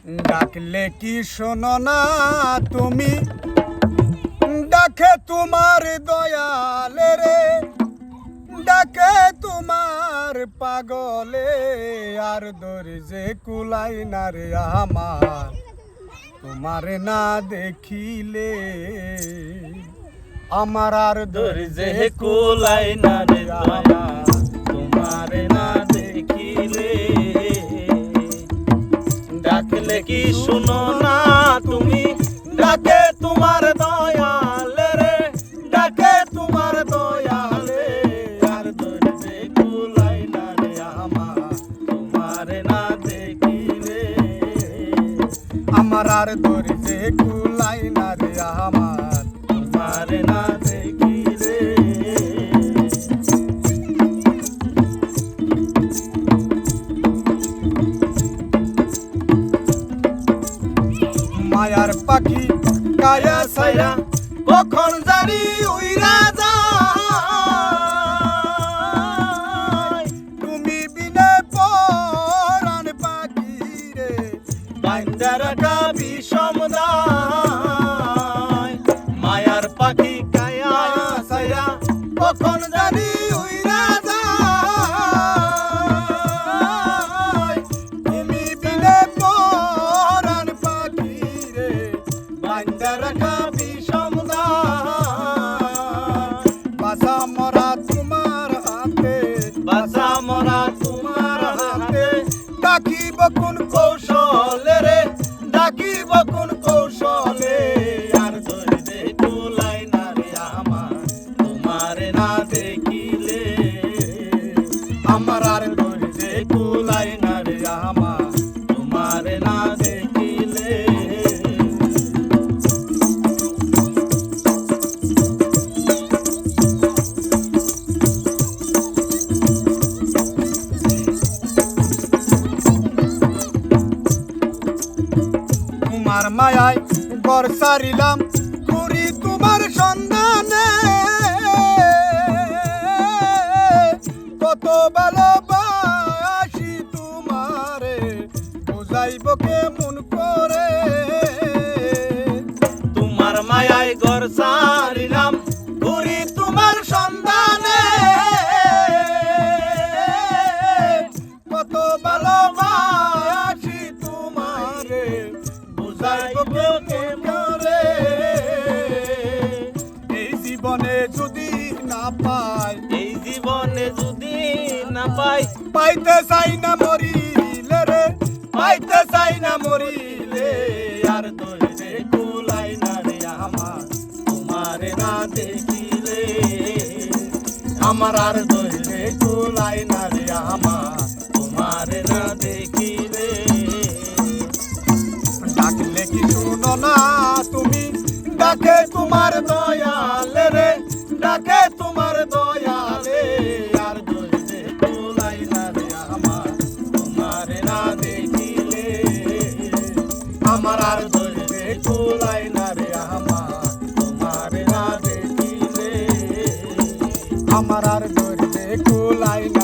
ডাকলে কি শোনো না তুমি, ডাকে তোমার দয়ালে রে, ডাকে তোমার পাগলে, আর দরজে কুলাই না রে আমার তোমার না দেখিলে। আমার আর দরজে কুলাই না রে আমার তোমার না দেখিলে। ডাকলে কি শুনো না তুমি, ডাকে তোমার দয়ালে রে, ডাকে তোমার দয়ালে, আর দরজে কুলাই না রে আমার তোমার না দেখিলে। আমার আর দরজে কুলাই না রে আমার তোমার না দেখিলে। মায়ার পাখি কায়া সাইরা কখন জানি উইরা যায়, তুমি বিনে পরাণ পাখি রে, বান্দা রাখা বিষম দায়। মায়ার পাখি কায়া সাইরা কখন জানি উইরা যায়, তুমি বিনে পরাণ পাখি রে, বান্দা রাখা বিষম দায়। বাসা মরা তোমার হাতে, বাসা মরা তোমার হাতে, ডাকিব কোন কৌশলে রে, ডাকিব কোন কৌশলে, আর দরজে কুলাই না রে আমার তোমার না দেখিলে। আমার আর দরজে কুলাই না রে আমার তোমার না দেখিলে। তোমার মায়ায় ঘর সারিলাম ঘুরি তোমার সন্ধানে, কত ভালোবাসি তোমারে বুঝাইব কেমন করে। তোমার মায়ায় ঘর সারিলাম ঘুরি তোমার সন্ধানে, কত ভালোবাসি তোমারে বুঝাইব কেমন করে। এই জীবনে যদি না পাই, এই জীবনে যদি না পাই, পাইতে চাই না মরিলে রে, পাইতে চাই না মরিলে, আর দরজে কুলাই না রে আমার তোমার না দেখিলে। আমার আর দরজে কুলাই না রে আমার তোমার না দেখিলে। ডাকলে কি শুনো না তুমি, ডাকে তোমার দয়ালে রে, ডাকে তোমার দয়ালে, আর দরজে কুলাই না রে আমার তোমার না দেখিলে। আমার আর দরজে কুলাই না রে আমার তোমার না দেখিলে। আমার আর দরজে কুলাই না